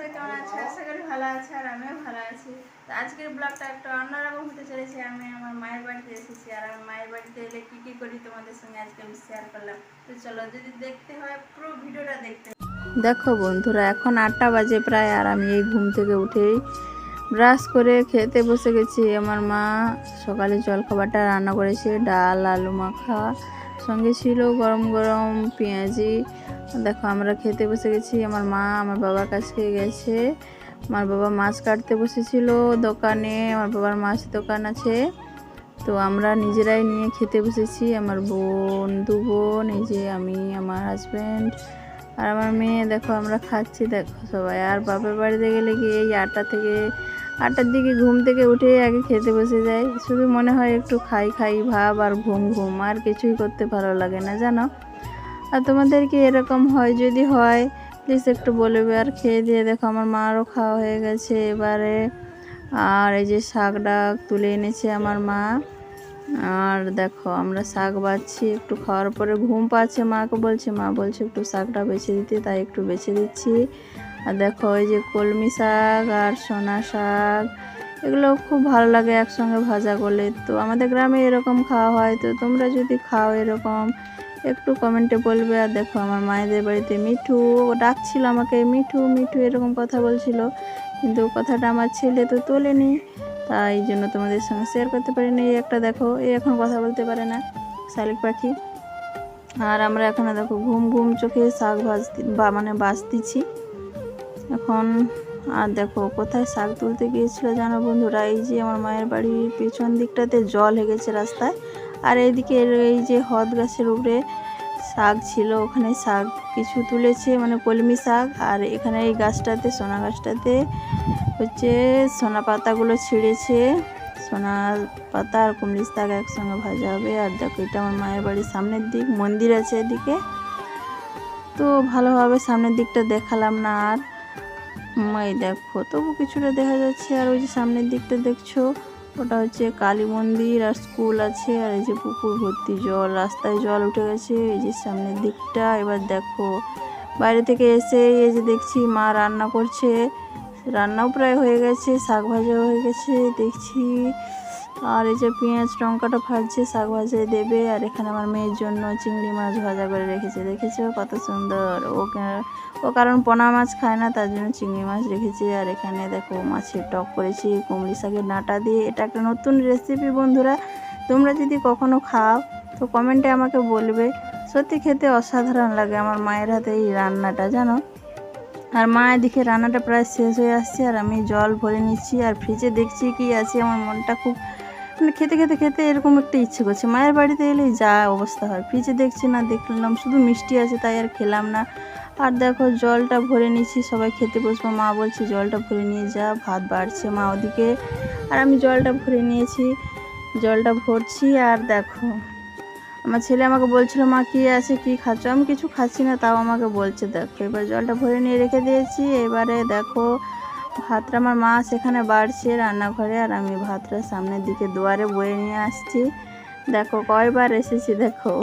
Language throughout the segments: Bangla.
সবাই কেমন আছে? আশা করি ভালো আছে আর আমিও ভালো আছি। তো আজকের ব্লগটা একটু অন্যরকম হতে চলেছে। আমি আমার মায়ের বাড়িতে এসেছি আর আমি মায়ের বাড়িতে এলে কী কী করি তোমাদের সঙ্গে আজকে আমি শেয়ার করলাম। তো চলো, যদি দেখতে হয় পুরো ভিডিওটা দেখতে। দেখো বন্ধুরা, এখন 8টা বাজে প্রায়, আর আমি এই ঘুম থেকে উঠেই ব্রাশ করে খেতে বসে গেছি। আমার মা সকালে জলখাবারটা রান্না করেছে, ডাল আলু মাখা, সঙ্গে ছিল গরম গরম পেঁয়াজি। দেখো আমরা খেতে বসে গেছি। আমার মা আমার বাবার কাছে গেছে। আমার বাবা মাছ কাটতে বসেছিল দোকানে, আমার বাবার মাছ দোকান আছে। তো আমরা নিজেরাই নিয়ে খেতে বসেছি, আমার বোন, দু বোন, এই যে আমি, আমার হাজব্যান্ড আর আমার মেয়ে। দেখো আমরা খাচ্ছি, দেখো সবাই। আর বাপের বাড়িতে গেলে কি এই 8টার দিকে ঘুম থেকে উঠে আগে খেতে বসে যায়। শুধু মনে হয় একটু খাই খাই ভাব আর ঘুম ঘুম, আর কিছুই করতে ভালো লাগে না, জানো। আর তোমাদের কি এরকম হয়? যদি হয় প্লিজ একটু বলবে। আর খেয়ে দিয়ে দেখো আমার মারও খাওয়া হয়ে গেছে এবারে। আর এই যে শাকটা তুলে এনেছে আমার মা। আর দেখো আমরা শাক বাছছি, একটু খাওয়ার পরে ঘুম পাচ্ছে, মাকে বলছে, মা বলছে একটু শাকটা বেছে দিতে, তাই একটু বেছে দিচ্ছি। আর দেখো এই যে কলমি শাক আর সোনা শাক, এগুলো খুব ভালো লাগে একসঙ্গে ভাজা করলে। তো আমাদের গ্রামে এরকম খাওয়া হয়। তো তোমরা যদি খাও এরকম একটু কমেন্টে বলবে। আর দেখো আমার মায়েদের বাড়িতে মিঠু ডাকছিল আমাকে, মিঠু মিঠু এরকম কথা বলছিল, কিন্তু কথাটা আমার ছেলে তো তোলেনি, তাই জন্য তোমাদের সঙ্গে শেয়ার করতে পারিনি। এই একটা দেখো, এই এখন কথা বলতে পারে না, শালিক পাখি। আর আমরা এখানে দেখো ঘুম ঘুম চোখে শাক বাছতেছি এখন। আর দেখো কোথায় শাক তুলতে গিয়েছিল জানো বন্ধুরা, এই যে আমার মায়ের বাড়ির পেছন দিকটাতে জল হয়ে গেছে রাস্তায়, আর এইদিকে এই যে হদ গাছের উপরে শাক ছিল, ওখানে শাক কিছু তুলেছে, মানে কলমি শাক। আর এখানে এই গাছটাতে, সোনা গাছটাতে হচ্ছে সোনা পাতাগুলো ছিঁড়েছে। সোনা পাতা আর কুমড়ি শাক একসঙ্গে ভাজা হবে। আর দেখো এটা আমার মায়ের বাড়ির সামনের দিক, মন্দির আছে এদিকে, তো ভালোভাবে সামনের দিকটা দেখালাম না। আর এই দেখো তবু কিছুটা দেখা যাচ্ছে। আর ওই যে সামনের দিকটা দেখছো, ওটা হচ্ছে কালী মন্দির আর স্কুল আছে। আর এই যে পুকুর ভর্তি জল, রাস্তায় জল উঠে গেছে এই যে সামনের দিকটা। এবার দেখো বাইরে থেকে এসে এই যে দেখছি মা রান্না করছে, রান্নাও প্রায় হয়ে গেছে, শাক ভাজাও হয়ে গেছে দেখছি। আর এই যে পেঁয়াজ লঙ্কাটা ভাজছে, শাক ভাজায় দেবে। আর এখানে আমার মেয়ের জন্য চিংড়ি মাছ ভাজা করে রেখেছে, দেখেছো কত সুন্দর। ও কারণ পোনা মাছ খায় না, তার জন্য চিংড়ি মাছ রেখেছে। আর এখানে দেখো মাছের টক করেছি কুমড়ি শাকের ডাঁটা দিয়ে। এটা একটা নতুন রেসিপি বন্ধুরা, তোমরা যদি কখনো খাও তো কমেন্টে আমাকে বলবে। সত্যি খেতে অসাধারণ লাগে আমার মায়ের হাতে এই রান্নাটা, জানো। আর মা এদিকে রান্নাটা প্রায় শেষ হয়ে আসছে, আর আমি জল ভরে নিচ্ছি। আর ফ্রিজে দেখছি কি আছে, আমার মনটা খুব মানে খেতে খেতে খেতে এরকম একটা ইচ্ছে করছে। মায়ের বাড়িতে এলেই যা অবস্থা হয়, ফ্রিজে দেখছি না, দেখলাম শুধু মিষ্টি আছে, তাই আর খেলাম না। আর দেখো জলটা ভরে নিচ্ছি, সবাই খেতে বসবো, মা বলছে জলটা ভরে নিয়ে যা, ভাত বাড়ছে মা ওদিকে। আর আমি জলটা ভরে নিয়েছি, জলটা ভরছি। আর দেখো আমার ছেলে আমাকে বলছিল, মা কী আছে, কী খাচ্ছ? আমি কিছু খাচ্ছি না, তাও আমাকে বলছে। দেখো এবার জলটা ভরে নিয়ে রেখে দিয়েছি। এবারে দেখো ভাতটা আমার মা সেখানে বাড়ছে রান্নাঘরে, আর আমি ভাতটা সামনের দিকে দুয়ারে বয়ে নিয়ে আসছি। দেখো কয়বার এসেছি। দেখো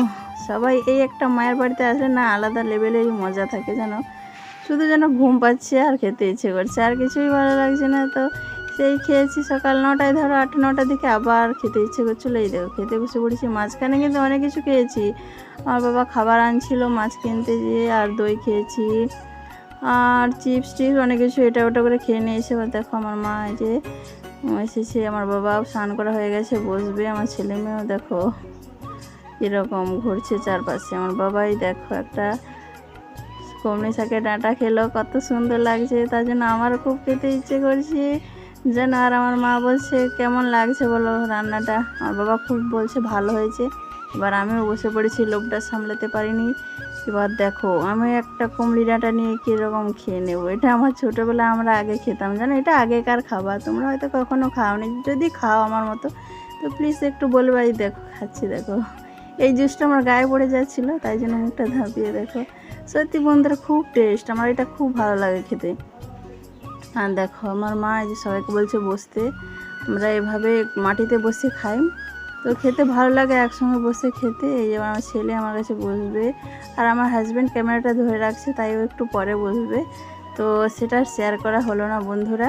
সবাই এই একটা মায়ের বাড়িতে আসলে না আলাদা লেভেলেরই মজা থাকে, জানো। শুধু যেন ঘুম পাচ্ছে আর খেতে ইচ্ছে করছে, আর কিছুই ভালো লাগছে না। তো সেই খেয়েছি সকাল 9টায়, ধরো 8-9টার দিকে আবার খেতে ইচ্ছে করছিলো। এই দেখো খেতে বসে পড়েছি। মাঝখানে কিন্তু অনেক কিছু খেয়েছি, আমার বাবা খাবার আনছিল মাছ কিনতে যেয়ে, আর দই খেয়েছি আর চিপস টিপস অনেক কিছু এটা ওটা করে খেয়ে নিয়েছে। এবার দেখো আমার মা এই যে এসেছে, আমার বাবাও স্নান করা হয়ে গেছে, বসবে। আমার ছেলে মেয়েও দেখো এরকম ঘুরছে চারপাশে। আমার বাবাই দেখো একটা কুমড়ি শাকের ডাঁটা খেলো, কত সুন্দর লাগছে, তার জন্য আমারও খুব খেতে ইচ্ছে করছে যেন। আর আমার মা বলছে কেমন লাগছে বলো রান্নাটা। আমার বাবা খুব বলছে ভালো হয়েছে। এবার আমিও বসে পড়েছি, লোভটা সামলাতে পারিনি। এবার দেখো আমি একটা কুমড়ি ডাঁটা নিয়ে কীরকম খেয়ে নেবো। এটা আমার ছোটোবেলায় আমরা আগে খেতাম, জানো, এটা আগেকার খাবার, তোমরা হয়তো কখনো খাওনি। যদি খাও আমার মতো তো প্লিজ একটু বলবে। এই দেখো খাচ্ছি, দেখো এই জুসটা আমার গায়ে পড়ে যাচ্ছিলো, তাই জন্য মুখটা ধাপিয়ে। দেখো সত্যি বন্ধুরা খুব টেস্ট, আমার এটা খুব ভালো লাগে খেতে। আর দেখো আমার মা এই যে সবাইকে বলছে বসতে, আমরা এভাবে মাটিতে বসে খাই, তো খেতে ভালো লাগে একসঙ্গে বসে খেতে। এই যে আমার ছেলে আমার কাছে বসবে, আর আমার হাজব্যান্ড ক্যামেরাটা ধরে রাখছে, তাই ও একটু পরে বসবে। তো সেটা শেয়ার করা হলো না বন্ধুরা।